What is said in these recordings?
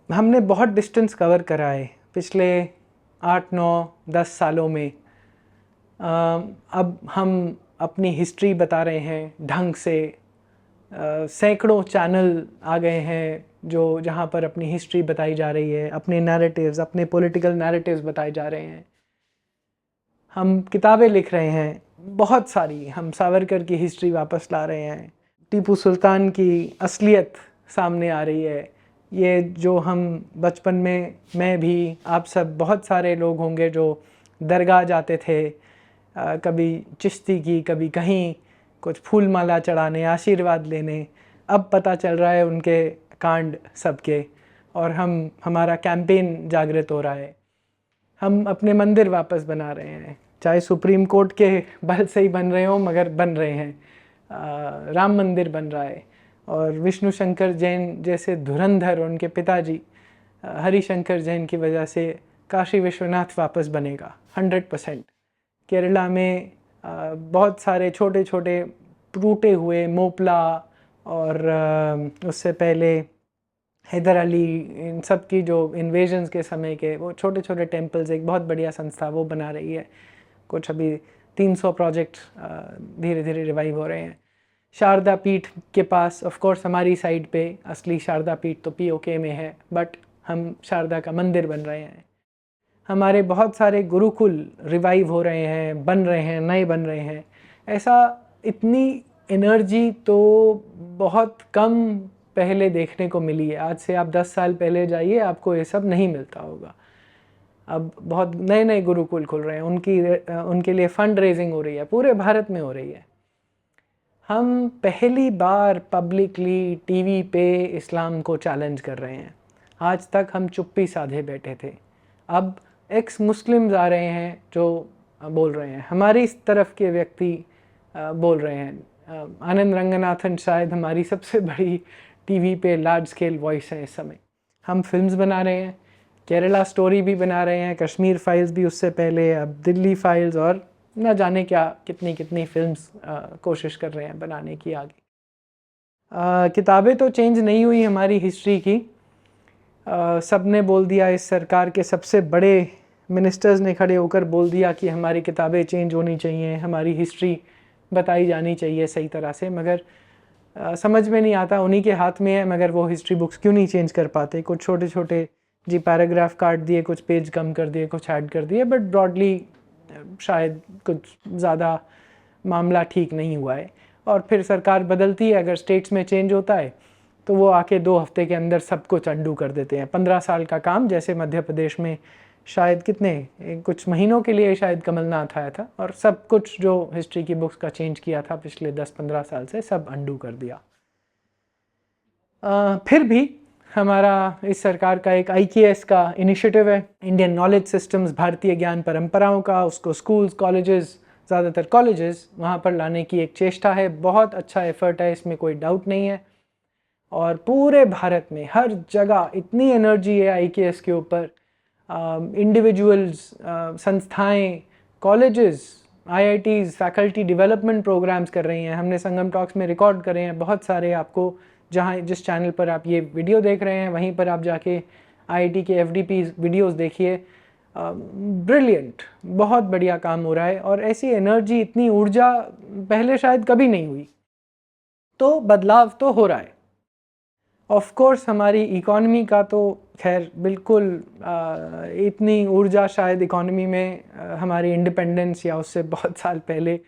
हमने बहुत distance cover करा है पिछले 8, 9, 10 सालों में। अब हम अपनी हिस्ट्री बता रहे हैं ढंग से। सैकड़ों चैनल आ गए हैं जहाँ पर अपनी हिस्ट्री बताई जा रही है, अपने नैरेटिव्स, अपने पॉलिटिकल नैरेटिव्स बताए जा रहे हैं। हम किताबें लिख रहे हैं बहुत सारी, हम सावरकर की हिस्ट्री वापस ला रहे हैं, टीपू सुल्तान की असलियत सामने आ रही है। ये जो हम बचपन में, मैं भी, आप सब, बहुत सारे लोग होंगे जो दरगाह जाते थे, कभी चिश्ती की, कभी कहीं, कुछ फूल माला चढ़ाने, आशीर्वाद लेने। अब पता चल रहा है उनके कांड सबके, और हमारा कैंपेन जागृत हो रहा है। हम अपने मंदिर वापस बना रहे हैं, चाहे सुप्रीम कोर्ट के बल से ही बन रहे हो, मगर बन रहे हैं। राम मंदिर बन रहा है, और विष्णु शंकर जैन जैसे धुरंधर, उनके पिताजी हरिशंकर जैन की वजह से काशी विश्वनाथ वापस बनेगा 100%। केरला में बहुत सारे छोटे छोटे टूटे हुए मोपला, और उससे पहले हैदर अली, इन सब की जो इन्वेजन्स के समय के वो छोटे छोटे टेम्पल्स, एक बहुत बढ़िया संस्था वो बना रही है। कुछ अभी 300 प्रोजेक्ट धीरे धीरे रिवाइव हो रहे हैं। शारदा पीठ के पास, ऑफ कोर्स हमारी साइड पे असली शारदा पीठ तो पीओके में है, बट हम शारदा का मंदिर बन रहे हैं। हमारे बहुत सारे गुरुकुल रिवाइव हो रहे हैं, बन रहे हैं, नए बन रहे हैं। ऐसा इतनी एनर्जी तो बहुत कम पहले देखने को मिली है। आज से आप 10 साल पहले जाइए, आपको ये सब नहीं मिलता होगा। अब बहुत नए नए गुरुकुल खुल रहे हैं, उनके लिए फंड रेजिंग हो रही है, पूरे भारत में हो रही है। हम पहली बार पब्लिकली टीवी पे इस्लाम को चैलेंज कर रहे हैं। आज तक हम चुप्पी साधे बैठे थे, अब एक्स मुस्लिम्स आ रहे हैं जो बोल रहे हैं, हमारी इस तरफ के व्यक्ति बोल रहे हैं। आनंद रंगनाथन शायद हमारी सबसे बड़ी टीवी पे लार्ज स्केल वॉइस है इस समय। हम फिल्म्स बना रहे हैं, केरला स्टोरी भी बना रहे हैं, कश्मीर फाइल्स भी उससे पहले, अब दिल्ली फाइल्स, और न जाने क्या कितनी कितनी फिल्म्स कोशिश कर रहे हैं बनाने की आगे। किताबें तो चेंज नहीं हुई हमारी हिस्ट्री की। सब ने बोल दिया, इस सरकार के सबसे बड़े मिनिस्टर्स ने खड़े होकर बोल दिया कि हमारी किताबें चेंज होनी चाहिए, हमारी हिस्ट्री बताई जानी चाहिए सही तरह से, मगर समझ में नहीं आता, उन्हीं के हाथ में है, मगर वो हिस्ट्री बुक्स क्यों नहीं चेंज कर पाते। कुछ छोटे छोटे जी पैराग्राफ काट दिए, कुछ पेज कम कर दिए, कुछ ऐड कर दिए, बट ब्रॉडली शायद कुछ ज़्यादा मामला ठीक नहीं हुआ है। और फिर सरकार बदलती है, अगर स्टेट्स में चेंज होता है तो वो आके 2 हफ्ते के अंदर सब कुछ अंडू कर देते हैं। 15 साल का काम, जैसे मध्य प्रदेश में शायद कुछ महीनों के लिए शायद कमलनाथ आया था, और सब कुछ जो हिस्ट्री की बुक्स का चेंज किया था पिछले 10-15 साल से, सब अंडू कर दिया। फिर भी हमारा इस सरकार का एक IKS का इनिशिएटिव है, इंडियन नॉलेज सिस्टम्स, भारतीय ज्ञान परंपराओं का, उसको स्कूल्स, कॉलेजेस, ज़्यादातर कॉलेजेस, वहाँ पर लाने की एक चेष्टा है। बहुत अच्छा एफर्ट है, इसमें कोई डाउट नहीं है। और पूरे भारत में हर जगह इतनी एनर्जी है IKS के ऊपर। इंडिविजुअल्स, संस्थाएं, colleges, IITs, faculty development programmes कर रही हैं। हमने संगम टॉक्स में रिकॉर्ड करे हैं बहुत सारे। आपको जिस चैनल पर आप ये वीडियो देख रहे हैं, वहीं पर आप जाके IIT के FDP वीडियोस देखिए। ब्रिलियंट, बहुत बढ़िया काम हो रहा है, और ऐसी एनर्जी, इतनी ऊर्जा पहले शायद कभी नहीं हुई। तो बदलाव तो हो रहा है। ऑफ कोर्स हमारी इकॉनमी का तो खैर बिल्कुल इतनी ऊर्जा शायद इकॉनमी में हमारी इंडिपेंडेंस या उससे बहुत साल पहले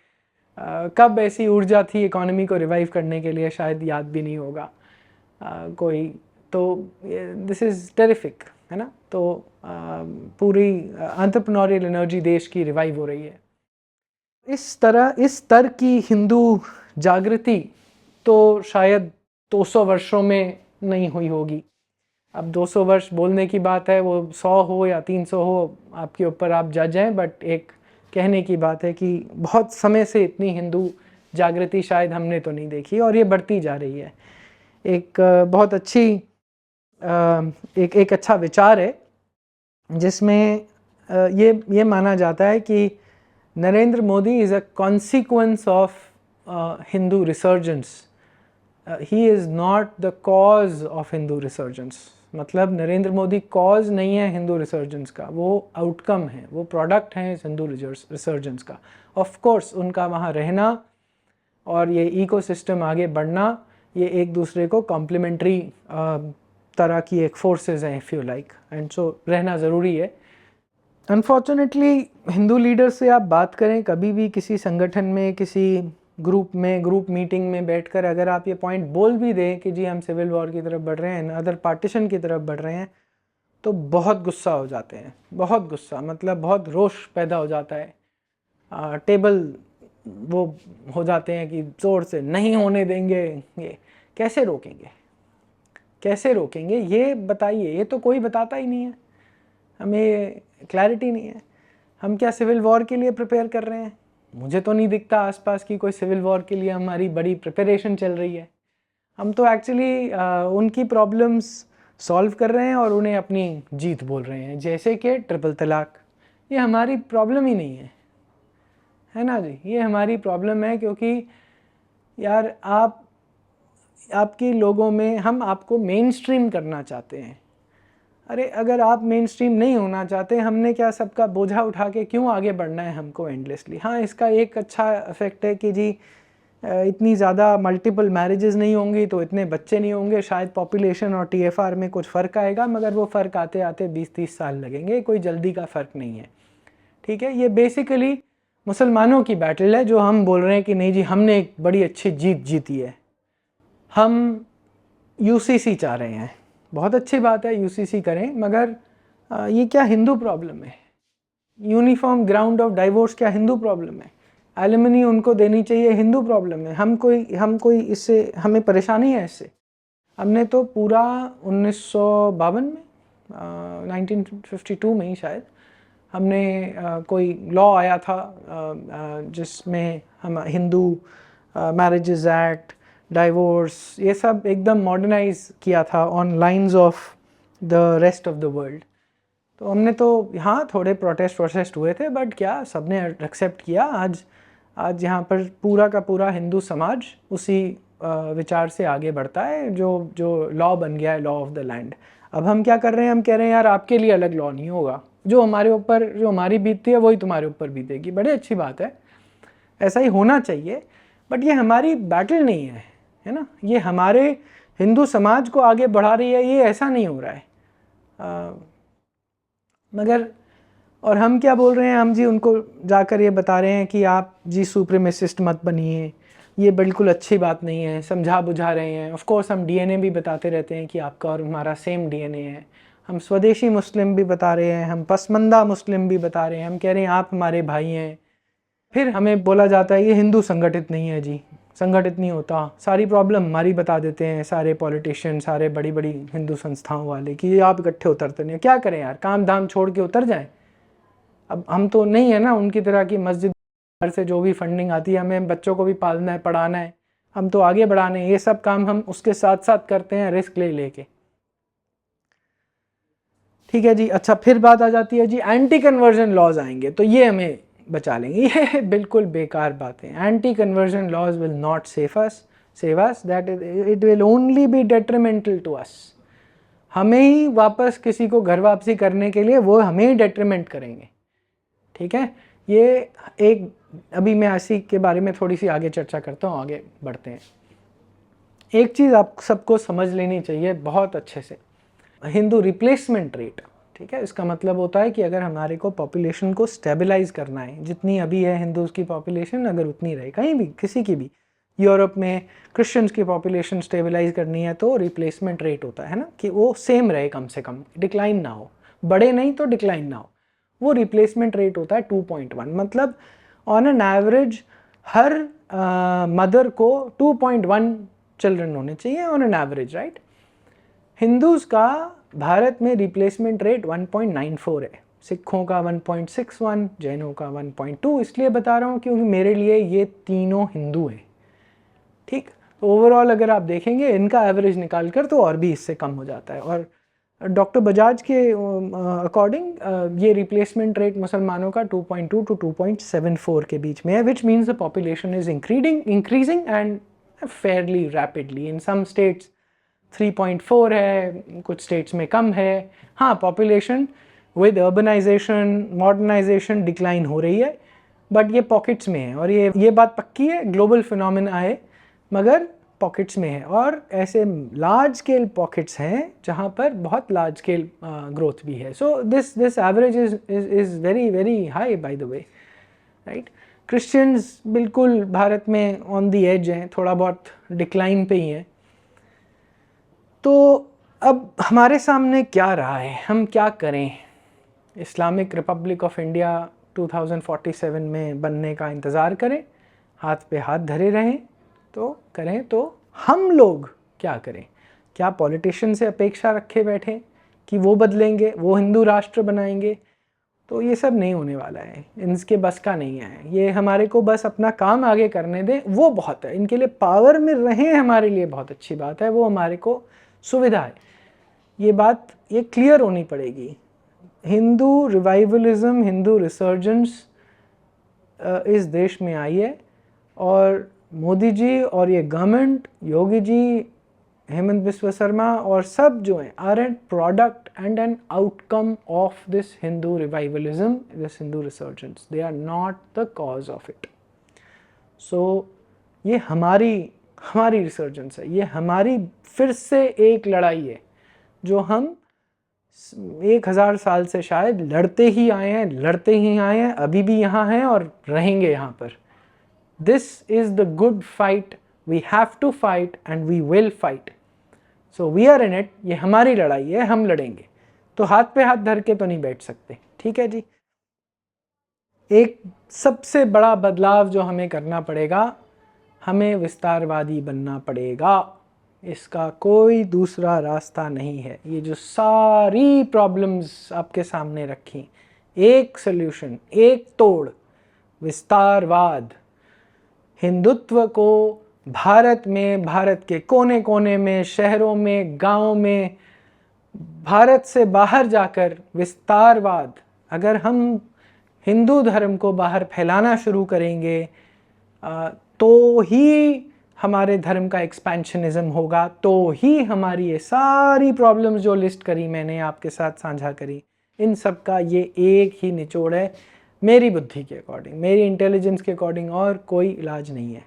कब ऐसी ऊर्जा थी इकॉनमी को रिवाइव करने के लिए, शायद याद भी नहीं होगा कोई। तो दिस इज़ टेरिफिक, है ना। तो पूरी एंटरप्रेन्योरियल एनर्जी देश की रिवाइव हो रही है। इस स्तर की हिंदू जागृति तो शायद 200 वर्षों में नहीं हुई होगी। अब 200 वर्ष बोलने की बात है, वो 100 हो या 300 हो, आपके ऊपर, आप जज हैं। बट एक कहने की बात है कि बहुत समय से इतनी हिंदू जागृति शायद हमने तो नहीं देखी, और ये बढ़ती जा रही है। एक बहुत अच्छी एक अच्छा विचार है जिसमें ये माना जाता है कि Narendra Modi is a consequence of Hindu resurgence. He is not the cause of Hindu resurgence. मतलब नरेंद्र मोदी कॉज नहीं है हिंदू रिसर्जेंस का, वो आउटकम है, वो प्रोडक्ट है हिंदू रिसर्जेंस का। ऑफ कोर्स उनका वहाँ रहना और ये इकोसिस्टम आगे बढ़ना, ये एक दूसरे को कॉम्प्लीमेंट्री तरह की एक फोर्सेस हैं if you like, and so रहना ज़रूरी है। अनफॉर्चुनेटली हिंदू लीडर से आप बात करें कभी भी किसी संगठन में, किसी ग्रुप मीटिंग में बैठकर, अगर आप ये पॉइंट बोल भी दें कि जी हम सिविल वॉर की तरफ बढ़ रहे हैं, अदर पार्टीशन की तरफ बढ़ रहे हैं, तो बहुत गुस्सा हो जाते हैं, बहुत गुस्सा, मतलब बहुत रोष पैदा हो जाता है। टेबल वो हो जाते हैं कि ज़ोर से नहीं होने देंगे, ये कैसे रोकेंगे, कैसे रोकेंगे ये बताइए। ये तो कोई बताता ही नहीं है, हमें क्लैरिटी नहीं है। हम क्या सिविल वॉर के लिए प्रिपेयर कर रहे हैं? मुझे तो नहीं दिखता आसपास की कोई सिविल वॉर के लिए हमारी बड़ी प्रिपरेशन चल रही है। हम तो एक्चुअली उनकी प्रॉब्लम्स सॉल्व कर रहे हैं और उन्हें अपनी जीत बोल रहे हैं, जैसे कि ट्रिपल तलाक। ये हमारी प्रॉब्लम ही नहीं है ना जी, ये हमारी प्रॉब्लम है, क्योंकि यार आपके लोगों में हम आपको मेन स्ट्रीम करना चाहते हैं। अरे अगर आप मेन स्ट्रीम नहीं होना चाहते, हमने क्या सबका बोझा उठा के क्यों आगे बढ़ना है हमको एंडलेसली। हाँ, इसका एक अच्छा इफेक्ट है कि जी इतनी ज़्यादा मल्टीपल मैरिजेस नहीं होंगी तो इतने बच्चे नहीं होंगे, शायद पॉपुलेशन और टीएफआर में कुछ फ़र्क आएगा, मगर वो फ़र्क आते आते 20-30 साल लगेंगे, कोई जल्दी का फ़र्क नहीं है। ठीक है, ये बेसिकली मुसलमानों की बैटल है, जो हम बोल रहे हैं कि नहीं जी हमने एक बड़ी अच्छी जीत जीती है, हम यूसीसी चाह रहे हैं। बहुत अच्छी बात है, यूसीसी करें, मगर ये क्या हिंदू प्रॉब्लम है? यूनिफॉर्म ग्राउंड ऑफ डाइवोर्स क्या हिंदू प्रॉब्लम है? एलिमनी उनको देनी चाहिए, हिंदू प्रॉब्लम है? हम कोई इससे हमें परेशानी है इससे? हमने तो पूरा 1952 में 1952 में ही शायद हमने कोई लॉ आया था जिसमें हम हिंदू मैरिजेस एक्ट, डाइवोर्स, ये सब एकदम मॉडर्नाइज किया था on lines of the rest of the world. तो हमने तो यहाँ थोड़े प्रोटेस्ट हुए थे, बट क्या सबने एक्सेप्ट किया। आज यहाँ पर पूरा का पूरा हिंदू समाज उसी विचार से आगे बढ़ता है, जो लॉ बन गया है, लॉ ऑफ द लैंड। अब हम क्या कर रहे हैं, हम कह रहे हैं यार आपके लिए अलग लॉ नहीं होगा, जो हमारी बीतती है वही तुम्हारे ऊपर बीतेगी। बड़ी अच्छी बात है, ऐसा ही होना चाहिए, बट ये हमारी बैटल नहीं है ना, ये हमारे हिंदू समाज को आगे बढ़ा रही है, ये ऐसा नहीं हो रहा है। मगर और हम क्या बोल रहे हैं, हम जी उनको जाकर ये बता रहे हैं कि आप जी सुप्रीमेसिस्ट मत बनिए, ये बिल्कुल अच्छी बात नहीं है, समझा बुझा रहे हैं। ऑफ कोर्स हम डीएनए भी बताते रहते हैं कि आपका और हमारा सेम डीएनए है, हम स्वदेशी मुस्लिम भी बता रहे हैं, हम पसमंदा मुस्लिम भी बता रहे हैं, हम कह रहे हैं आप हमारे भाई हैं। फिर हमें बोला जाता है ये हिंदू संगठित नहीं है जी, संगठित नहीं होता। सारी प्रॉब्लम हमारी बता देते हैं सारे पॉलिटिशियन, सारे बड़ी बड़ी हिंदू संस्थाओं वाले कि आप इकट्ठे उतरते नहीं। क्या करें यार, काम धाम छोड़ के उतर जाएं? अब हम तो नहीं है ना उनकी तरह की मस्जिद से जो भी फंडिंग आती है, हमें बच्चों को भी पालना है, पढ़ाना है, हम तो आगे बढ़ाने हैं। ये सब काम हम उसके साथ साथ करते हैं, रिस्क लेके। ठीक है जी। अच्छा, फिर बात आ जाती है जी एंटी कन्वर्जन लॉज आएंगे तो ये हमें बचा लेंगे। ये बिल्कुल बेकार बात है। Anti conversion laws will not save us, that it will only be detrimental to us. हमें ही वापस किसी को घर वापसी करने के लिए वो हमें ही डेट्रीमेंट करेंगे। ठीक है, ये एक अभी मैं इसी के बारे में थोड़ी सी आगे चर्चा करता हूँ, आगे बढ़ते हैं। एक चीज़ आप सबको समझ लेनी चाहिए बहुत अच्छे से, हिंदू रिप्लेसमेंट रेट। ठीक है, इसका मतलब होता है कि अगर हमारे को पॉपुलेशन को स्टेबलाइज करना है, जितनी अभी है हिंदूज़ की पॉपुलेशन अगर उतनी रहे, कहीं भी किसी की भी, यूरोप में क्रिश्चियंस की पॉपुलेशन स्टेबलाइज करनी है तो रिप्लेसमेंट रेट होता है ना, कि वो सेम रहे, कम से कम डिक्लाइन ना हो, बड़े नहीं तो डिक्लाइन ना हो। वो रिप्लेसमेंट रेट होता है 2.1। मतलब on an average her mother को 2.1 चिल्ड्रन होने चाहिए on an average, right. Hindus का भारत में रिप्लेसमेंट रेट 1.94 है, सिखों का 1.61, जैनों का 1.2। इसलिए बता रहा हूँ क्योंकि मेरे लिए ये तीनों हिंदू हैं। ठीक, तो ओवरऑल अगर आप देखेंगे इनका एवरेज निकाल कर तो और भी इससे कम हो जाता है। और डॉक्टर बजाज के अकॉर्डिंग ये रिप्लेसमेंट रेट मुसलमानों का 2.2 to 2.74 के बीच में है, which means the population is increasing and fairly rapidly. In some states 3.4 है, कुछ स्टेट्स में कम है। हाँ, population with urbanisation modernisation decline हो रही है, बट ये पॉकेट्स में है, और ये बात पक्की है, ग्लोबल फिनोमेना है, मगर पॉकेट्स में है। और ऐसे लार्ज स्केल पॉकेट्स हैं जहाँ पर बहुत लार्ज स्केल ग्रोथ भी है। So this average is very very high by the way, right. Christians बिल्कुल भारत में ऑन द एज हैं, थोड़ा बहुत डिक्लाइन पे ही हैं। तो अब हमारे सामने क्या रहा है, हम क्या करें? इस्लामिक रिपब्लिक ऑफ इंडिया 2047 में बनने का इंतज़ार करें, हाथ पे हाथ धरे रहें? तो करें तो हम लोग क्या करें? क्या पॉलिटिशियन से अपेक्षा रखे बैठे कि वो बदलेंगे, वो हिंदू राष्ट्र बनाएंगे? तो ये सब नहीं होने वाला है, इनके बस का नहीं है। ये हमारे को बस अपना काम आगे करने दें, वो बहुत है। इनके लिए पावर में रहें हमारे लिए बहुत अच्छी बात है, वो हमारे को सुविधा है। ये बात ये क्लियर होनी पड़ेगी। हिंदू रिवाइवलिज्म, हिंदू रिसर्जेंस इस देश में आई है, और मोदी जी और ये गवर्नमेंट, योगी जी, हेमंत बिस्वा शर्मा और सब जो हैं, are an product and an outcome of this Hindu revivalism, this Hindu resurgence. They are not the cause of it. So ये हमारी रिसर्जेंस है, ये हमारी फिर से एक लड़ाई है जो हम 1000 साल से शायद लड़ते ही आए हैं, अभी भी यहाँ हैं और रहेंगे यहाँ पर। This is the good fight, we have to fight and we will fight. So we are in it, ये हमारी लड़ाई है, हम लड़ेंगे। तो हाथ पे हाथ धर के तो नहीं बैठ सकते, ठीक है जी। एक सबसे बड़ा बदलाव जो हमें करना पड़ेगा, हमें विस्तारवादी बनना पड़ेगा, इसका कोई दूसरा रास्ता नहीं है। ये जो सारी प्रॉब्लम्स आपके सामने रखी, एक सल्यूशन, एक तोड़, विस्तारवाद। हिंदुत्व को भारत में, भारत के कोने कोने में, शहरों में, गांवों में, भारत से बाहर जाकर विस्तारवाद, अगर हम हिंदू धर्म को बाहर फैलाना शुरू करेंगे तो ही हमारे धर्म का एक्सपेंशनिज्म होगा, तो ही हमारी ये सारी प्रॉब्लम्स जो लिस्ट करी मैंने, आपके साथ साझा करी, इन सब का ये एक ही निचोड़ है, मेरी बुद्धि के अकॉर्डिंग, मेरी इंटेलिजेंस के अकॉर्डिंग, और कोई इलाज नहीं है।